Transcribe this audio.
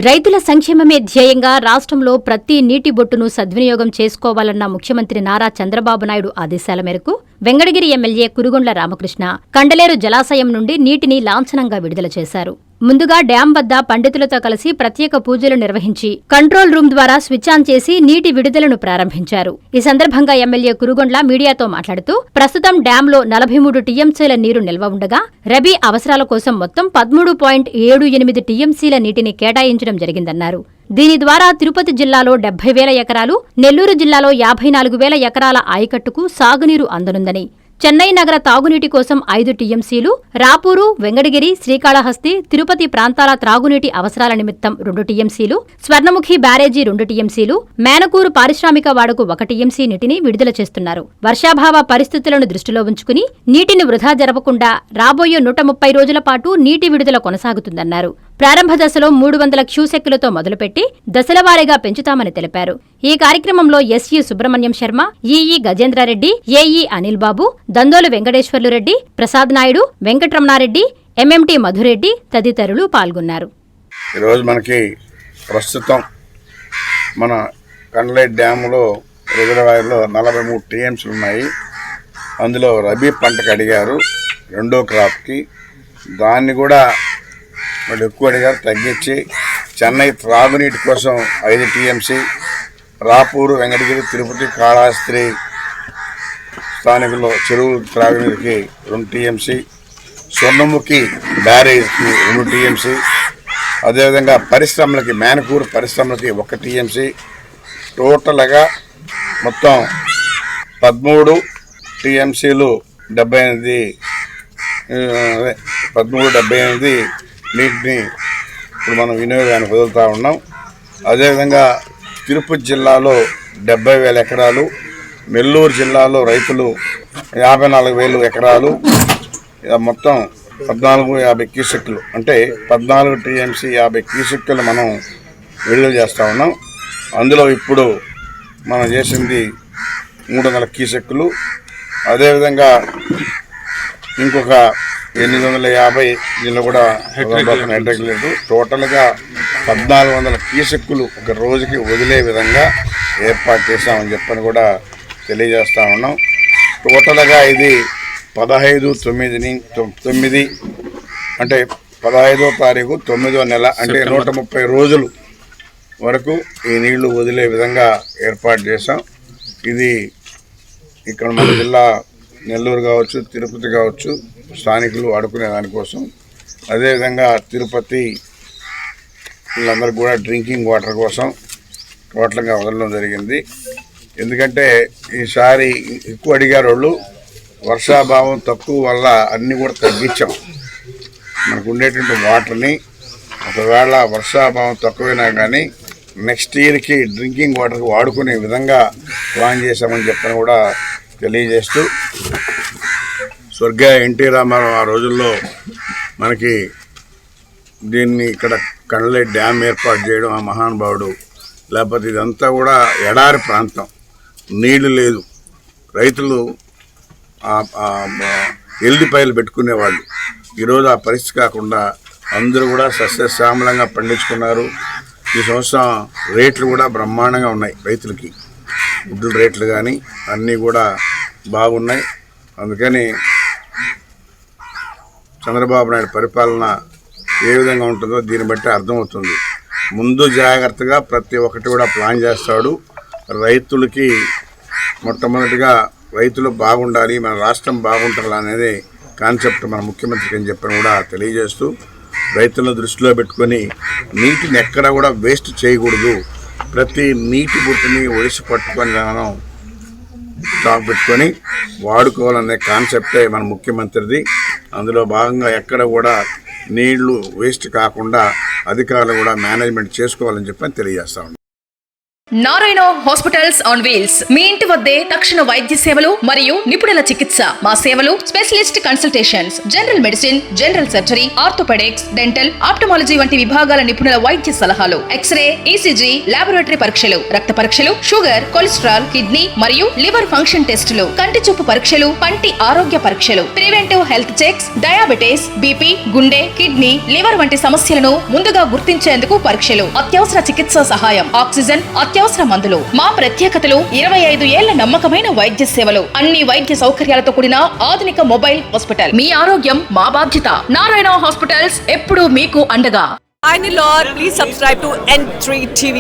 రైతుల సంక్షేమమే ధ్యేయంగా రాష్ట్రంలో ప్రతి నీటి బొట్టును సద్వినియోగం చేసుకోవాలన్న ముఖ్యమంత్రి నారా చంద్రబాబు నాయుడు ఆదేశాల మేరకు వెంకటగిరి ఎమ్మెల్యే కురుగొండ్ల రామకృష్ణ కండలేరు జలాశయం నుండి నీటిని లాంఛనంగా విడుదల చేశారు. ముందుగా డ్యాం వద్ద పండితులతో కలిసి ప్రత్యేక పూజలు నిర్వహించి కంట్రోల్ రూమ్ ద్వారా స్విచ్ ఆన్ చేసి నీటి విడుదలను ప్రారంభించారు. ఈ సందర్భంగా ఎమ్మెల్యే కురుగొండ్ల మీడియాతో మాట్లాడుతూ ప్రస్తుతం డ్యాంలో 43 టీఎంసీల నీరు నిల్వ ఉండగా రబీ అవసరాల కోసం మొత్తం 13.78 టీఎంసీల నీటిని కేటాయించడం జరిగిందన్నారు. దీని ద్వారా తిరుపతి జిల్లాలో 70,000 ఎకరాలు, నెల్లూరు జిల్లాలో 54,000 ఎకరాల ఆయకట్టుకు సాగునీరు అందనుందని, చెన్నై నగర తాగునీటి కోసం 5 టీఎంసీలు, రాపూరు, వెంకటగిరి, శ్రీకాళహస్తి, తిరుపతి ప్రాంతాల త్రాగునీటి అవసరాల నిమిత్తం 2 టీఎంసీలు, స్వర్ణముఖి బ్యారేజీ 2 టీఎంసీలు, మేనకూరు పారిశ్రామిక వాడకు 1 టీఎంసీ నీటిని విడుదల చేస్తున్నారు. వర్షాభావ పరిస్థితులను దృష్టిలో ఉంచుకుని నీటిని వృధా జరపకుండా రాబోయే 130 రోజుల పాటు నీటి విడుదల కొనసాగుతుందన్నారు. ప్రారంభ దశలో 300 క్యూసెక్కులతో మొదలుపెట్టి దశలవారీగా పెంచుతామని తెలిపారు. ఈ కార్యక్రమంలో SE Subrahmanyam Sharma, EE Gajendra Reddy, AE Anil Babu, Dandolu Venkateswarlu Reddy, Prasad Naidu, Venkataramana Reddy, MMT Madhu Reddy తదితరులు పాల్గొన్నారు. ఈరోజు మనకి ప్రస్తుతం మన కండలేరు డ్యాములో రిజర్వాయర్లో 43 టీఎంసీలు ఉన్నాయి. అందులో రబీ పంటకు అడిగారు, రెండో క్రాప్కి. దాన్ని కూడా వాళ్ళు ఎక్కువ అడిగారు, తగ్గించి చెన్నై త్రాగునీటి కోసం 5 టీఎంసీ, రాపూరు, వెంకటగిరి, తిరుపతి, కాళహస్తి స్థానికుల్లో చెరువు త్రాగునీటికి 2 టీఎంసీ, స్వర్ణముఖి బ్యారేజ్కి 2 టీఎంసీ, అదేవిధంగా పరిశ్రమలకి మేనకూరు పరిశ్రమలకి 1 టీఎంసీ, టోటల్గా మొత్తం 13 టీఎంసీలు 1378 నీటిని ఇప్పుడు మనం వినియోగానికి వదులుతూ ఉన్నాం. అదేవిధంగా తిరుపతి జిల్లాలో 70,000 ఎకరాలు, నెల్లూరు జిల్లాలో రైతులు 54,000 ఎకరాలు, మొత్తం 1450 క్యూసెక్కులు, అంటే 14 టీఎంసీ 50 క్యూసెక్కులు మనం విడుదల చేస్తూ ఉన్నాం. అందులో ఇప్పుడు మనం చేసింది 300 క్యూసెక్కులు. అదేవిధంగా ఇంకొక 850 దీనిలో కూడా హెడ్డెక్లేదు. టోటల్గా 1400 క్యూసెక్కులు ఒక రోజుకి వదిలే విధంగా ఏర్పాటు చేశామని చెప్పని కూడా తెలియజేస్తూ ఉన్నాం. టోటల్గా ఇది 15/9 అంటే 15వ తారీఖు 9వ నెల, అంటే 130 రోజులు వరకు ఈ నీళ్లు వదిలే విధంగా ఏర్పాటు చేశాం. ఇది ఇక్కడ మన జిల్లా నెల్లూరు కావచ్చు, తిరుపతి కావచ్చు, స్థానికులు ఆడుకునే దానికోసం. అదేవిధంగా తిరుపతి వీళ్ళందరికీ కూడా డ్రింకింగ్ వాటర్ కోసం టోటల్గా వదలడం జరిగింది. ఎందుకంటే ఈసారి ఎక్కువ అడిగారు వాళ్ళు, వర్షాభావం తక్కువ వల్ల అన్నీ కూడా తగ్గించాం. మనకు ఉండేటువంటి వాటర్ని ఒకవేళ వర్షాభావం తక్కువైనా కానీ నెక్స్ట్ ఇయర్కి డ్రింకింగ్ వాటర్కి వాడుకునే విధంగా ప్లాన్ చేశామని చెప్పని కూడా తెలియజేస్తూ, స్వర్గీయ ఎన్టీ రామారావు ఆ రోజుల్లో మనకి దీన్ని ఇక్కడ కండలేరు డ్యామ్ ఏర్పాటు చేయడం, ఆ మహానుభావుడు. లేకపోతే ఇదంతా కూడా ఎడారి ప్రాంతం, నీళ్లు లేదు, రైతులు ఎల్లిపాయలు పెట్టుకునేవాళ్ళు. ఈరోజు ఆ పరిస్థితి కాకుండా అందరూ కూడా సస్యశ్యామలంగా పండించుకున్నారు. ఈ సంవత్సరం రేట్లు కూడా బ్రహ్మాండంగా ఉన్నాయి. రైతులకి గుడ్ల రేట్లు కానీ అన్నీ కూడా బాగున్నాయి. అందుకని చంద్రబాబు నాయుడు పరిపాలన ఏ విధంగా ఉంటుందో దీన్ని బట్టి అర్థమవుతుంది. ముందు జాగ్రత్తగా ప్రతి ఒక్కటి కూడా ప్లాన్ చేస్తాడు. రైతులకి మొట్టమొదటిగా రైతులు బాగుండాలి, మన రాష్ట్రం బాగుండాలి అనేది కాన్సెప్ట్ మన ముఖ్యమంత్రికి అని చెప్పని కూడా తెలియజేస్తూ, రైతులను దృష్టిలో పెట్టుకొని నీటిని ఎక్కడా కూడా వేస్ట్ చేయకూడదు, ప్రతి నీటి బుట్టుని ఒడిసి పట్టుకొని మనం స్టాక్ పెట్టుకొని వాడుకోవాలనే కాన్సెప్టే మన ముఖ్యమంత్రిది. అందులో భాగంగా ఎక్కడ కూడా నీళ్లు వేస్ట్ కాకుండా అధికారులు కూడా మేనేజ్మెంట్ చేసుకోవాలని చెప్పని తెలియజేస్తా ఉన్నాం. నారాయణ హాస్పిటల్స్ ఆన్ వీల్స్ మీ ఇంటి వద్దే తక్షణ వైద్య సేవలు మరియు నిపుణుల చికిత్స. మా సేవలు specialist consultations, general medicine, general surgery, orthopaedics, dental, ophthalmology వంటి విభాగాల నిపుణుల వైద్య సలహాలు, ఎక్స్రే, ఈసీజీ, లాబొరేటరీ పరీక్షలు, రక్త పరీక్షలు, షుగర్, కొలెస్ట్రాల్, కిడ్నీ మరియు లివర్ ఫంక్షన్ టెస్టులు, కంటి చూపు పరీక్షలు, పంటి ఆరోగ్య పరీక్షలు, preventive health checks, diabetes, BP, గుండె, కిడ్నీ, లివర్ వంటి సమస్యలను ముందుగా గుర్తించేందుకు పరీక్షలు, అత్యవసర చికిత్స సహాయం, ఆక్సిజన్, అత్యవసర మందులు. మా ప్రత్యేకతలు 25 ఏళ్ల నమ్మకమైన వైద్య సేవలు, అన్ని వైద్య సౌకర్యాలతో కూడిన ఆధునిక మొబైల్ హాస్పిటల్. మీ ఆరోగ్యం మా బాధ్యత. నారాయణ హాస్పిటల్స్ ఎప్పుడూ మీకు అండగా. Hi Nilor, please subscribe to N3 TV.